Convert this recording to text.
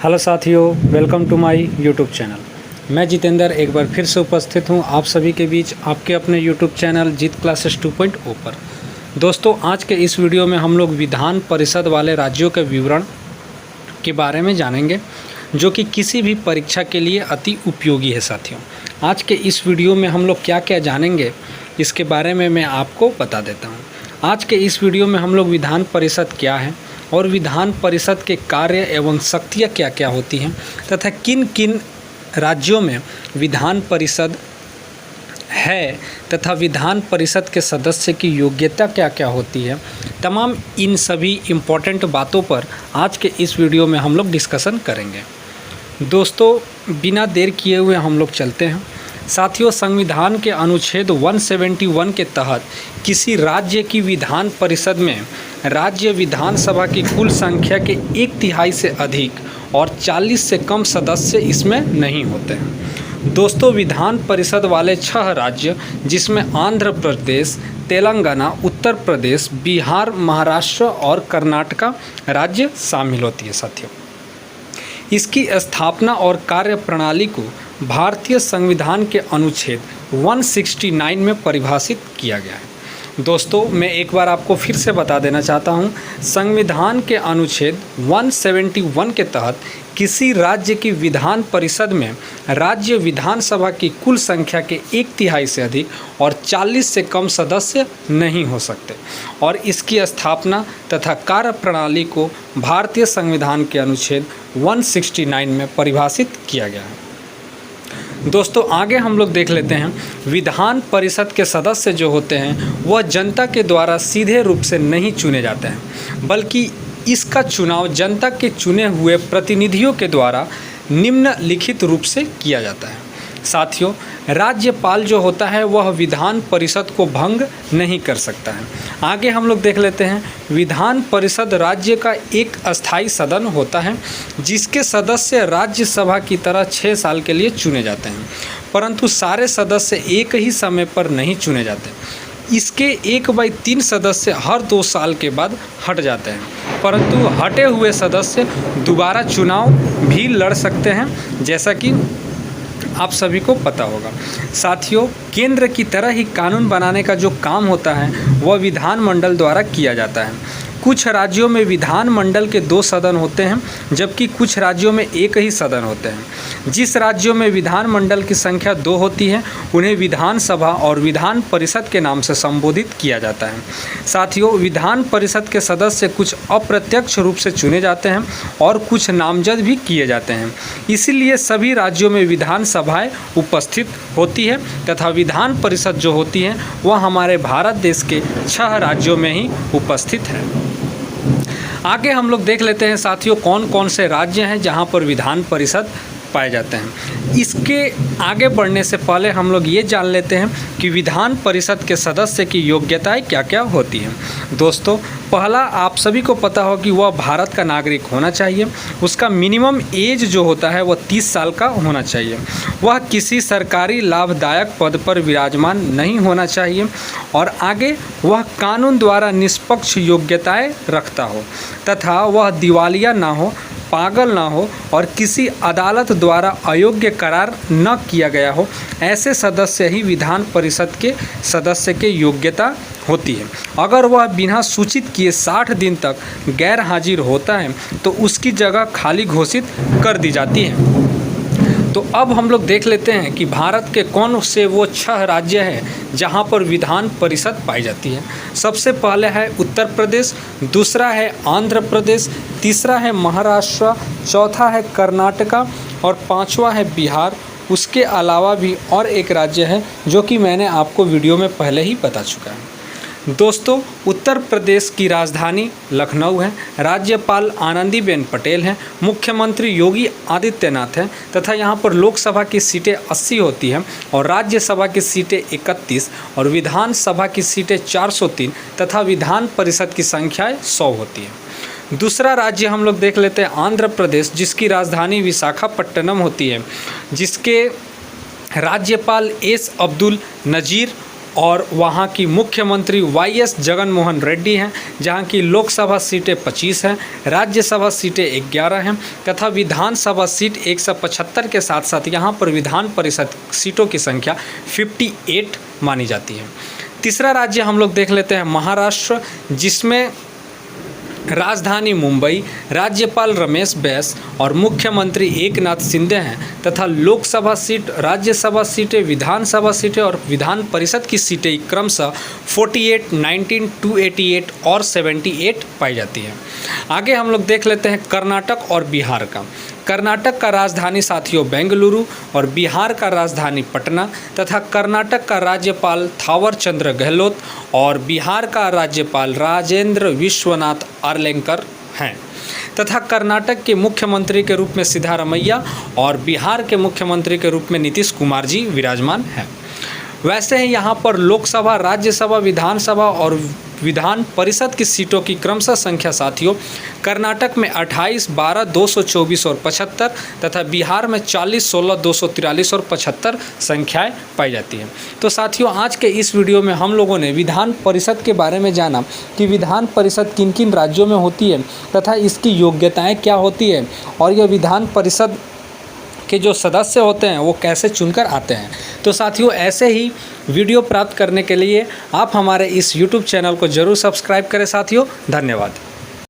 Hello साथियों, welcome to my YouTube channel. मैं जितेंद्र एक बार फिर से उपस्थित हूं आप सभी के बीच आपके अपने यूट्यूब चैनल जीत क्लासेस 2.0 पर। दोस्तों, आज के इस वीडियो में हम लोग विधान परिषद वाले राज्यों के विवरण के बारे में जानेंगे, जो कि किसी भी परीक्षा के लिए अति उपयोगी है। साथियों, आज के इस वीडियो में हम लोग क्या क्या जानेंगे इसके बारे में मैं आपको बता देता हूँ। आज के इस वीडियो में हम लोग विधान परिषद क्या है और विधान परिषद के कार्य एवं शक्तियाँ क्या क्या होती हैं तथा किन किन राज्यों में विधान परिषद है तथा विधान परिषद के सदस्य की योग्यता क्या क्या होती है, तमाम इन सभी इम्पोर्टेंट बातों पर आज के इस वीडियो में हम लोग डिस्कशन करेंगे। दोस्तों, बिना देर किए हुए हम लोग चलते हैं। साथियों, संविधान के अनुच्छेद 171 के तहत किसी राज्य की विधान परिषद में राज्य विधानसभा की कुल संख्या के 1/3 से अधिक और 40 से कम सदस्य इसमें नहीं होते हैं। दोस्तों, विधान परिषद वाले 6 राज्य, जिसमें आंध्र प्रदेश, तेलंगाना, उत्तर प्रदेश, बिहार, महाराष्ट्र और कर्नाटका राज्य शामिल होती है। साथियों, इसकी स्थापना और कार्य प्रणाली को भारतीय संविधान के अनुच्छेद 169 में परिभाषित किया गया है। दोस्तों, मैं एक बार आपको फिर से बता देना चाहता हूँ, संविधान के अनुच्छेद 171 के तहत किसी राज्य की विधान परिषद में राज्य विधानसभा की कुल संख्या के 1/3 से अधिक और 40 से कम सदस्य नहीं हो सकते और इसकी स्थापना तथा कार्य प्रणाली को भारतीय संविधान के अनुच्छेद 169 में परिभाषित किया गया है। दोस्तों, आगे हम लोग देख लेते हैं, विधान परिषद के सदस्य जो होते हैं वह जनता के द्वारा सीधे रूप से नहीं चुने जाते हैं, बल्कि इसका चुनाव जनता के चुने हुए प्रतिनिधियों के द्वारा निम्नलिखित रूप से किया जाता है। साथियों, राज्यपाल जो होता है वह विधान परिषद को भंग नहीं कर सकता है। आगे हम लोग देख लेते हैं, विधान परिषद राज्य का एक अस्थायी सदन होता है जिसके सदस्य राज्यसभा की तरह 6 साल के लिए चुने जाते हैं, परंतु सारे सदस्य एक ही समय पर नहीं चुने जाते। इसके 1/3 सदस्य हर 2 साल के बाद हट जाते हैं, परंतु हटे हुए सदस्य दोबारा चुनाव भी लड़ सकते हैं, जैसा कि आप सभी को पता होगा। साथियों, केंद्र की तरह ही कानून बनाने का जो काम होता है वह विधानमंडल द्वारा किया जाता है। कुछ राज्यों में विधानमंडल के 2 सदन होते हैं, जबकि कुछ राज्यों में एक ही सदन होते हैं। जिस राज्यों में विधानमंडल की संख्या 2 होती है उन्हें विधानसभा और विधान परिषद के नाम से संबोधित किया जाता है। साथियों, विधान परिषद के सदस्य कुछ अप्रत्यक्ष रूप से चुने जाते हैं और कुछ नामजद भी किए जाते हैं। इसीलिए सभी राज्यों में विधानसभाएं उपस्थित होती है तथा विधान परिषद जो होती है वह हमारे भारत देश के 6 राज्यों में ही उपस्थित है। आगे हम लोग देख लेते हैं साथियों, कौन कौन से राज्य हैं जहां पर विधान परिषद पाए जाते हैं। इसके आगे बढ़ने से पहले हम लोग ये जान लेते हैं कि विधान परिषद के सदस्य की योग्यताएं क्या क्या होती हैं। दोस्तों, पहला, आप सभी को पता हो कि वह भारत का नागरिक होना चाहिए। उसका मिनिमम एज जो होता है वह 30 साल का होना चाहिए। वह किसी सरकारी लाभदायक पद पर विराजमान नहीं होना चाहिए और आगे वह कानून द्वारा निष्पक्ष योग्यताएं रखता हो तथा वह दिवालिया ना हो, पागल ना हो और किसी अदालत द्वारा अयोग्य करार न किया गया हो। ऐसे सदस्य ही विधान परिषद के सदस्य के योग्यता होती है। अगर वह बिना सूचित किए 60 दिन तक गैर हाजिर होता है तो उसकी जगह खाली घोषित कर दी जाती है। तो अब हम लोग देख लेते हैं कि भारत के कौन से वो 6 राज्य हैं जहां पर विधान परिषद पाई जाती है। सबसे पहले है उत्तर प्रदेश, दूसरा है आंध्र प्रदेश, तीसरा है महाराष्ट्र, चौथा है कर्नाटका और 5वां है बिहार। उसके अलावा भी और एक राज्य है जो कि मैंने आपको वीडियो में पहले ही बता चुका है। दोस्तों, उत्तर प्रदेश की राजधानी लखनऊ है, राज्यपाल आनंदीबेन पटेल हैं, मुख्यमंत्री योगी आदित्यनाथ हैं तथा यहाँ पर लोकसभा की सीटें 80 होती हैं और राज्यसभा की सीटें 31 और विधानसभा की सीटें 403 तथा विधान परिषद की संख्याएँ 100 होती हैं। दूसरा राज्य हम लोग देख लेते हैं आंध्र प्रदेश, जिसकी राजधानी विशाखापट्टनम होती है, जिसके राज्यपाल एस अब्दुल नज़ीर और वहाँ की मुख्यमंत्री वाईएस जगन मोहन रेड्डी हैं, जहाँ की लोकसभा सीटें 25 हैं, राज्यसभा सीटें 11 हैं तथा विधानसभा सीट 175 के साथ साथ यहाँ पर विधान परिषद सीटों की संख्या 58 मानी जाती है। तीसरा राज्य हम लोग देख लेते हैं महाराष्ट्र, जिसमें राजधानी मुंबई, राज्यपाल रमेश बैस और मुख्यमंत्री एकनाथ शिंदे हैं तथा लोकसभा सीट, राज्यसभा सीटें, विधानसभा सीटें और विधान परिषद की सीटें क्रमशः 48, 19, 288 और 78 पाई जाती हैं। आगे हम लोग देख लेते हैं कर्नाटक और बिहार का। कर्नाटक का राजधानी साथियों बेंगलुरु और बिहार का राजधानी पटना तथा कर्नाटक का राज्यपाल थावर चंद्र गहलोत और बिहार का राज्यपाल राजेंद्र विश्वनाथ आर्लेकर हैं तथा कर्नाटक के मुख्यमंत्री के रूप में सिद्धारमैया और बिहार के मुख्यमंत्री के रूप में नीतीश कुमार जी विराजमान हैं। वैसे ही यहाँ पर लोकसभा, राज्यसभा, विधानसभा और विधान परिषद की सीटों की क्रमशः संख्या साथियों कर्नाटक में 28, 12, 224 और 75 तथा बिहार में 40, 16, 243 और 75 संख्याएं पाई जाती हैं। तो साथियों आज के इस वीडियो में हम लोगों ने विधान परिषद के बारे में जाना कि विधान परिषद किन किन राज्यों में होती है तथा इसकी योग्यताएँ क्या होती है और यह विधान परिषद के जो सदस्य होते हैं वो कैसे चुनकर आते हैं। तो साथियों ऐसे ही वीडियो प्राप्त करने के लिए आप हमारे इस YouTube चैनल को ज़रूर सब्सक्राइब करें साथियों। धन्यवाद।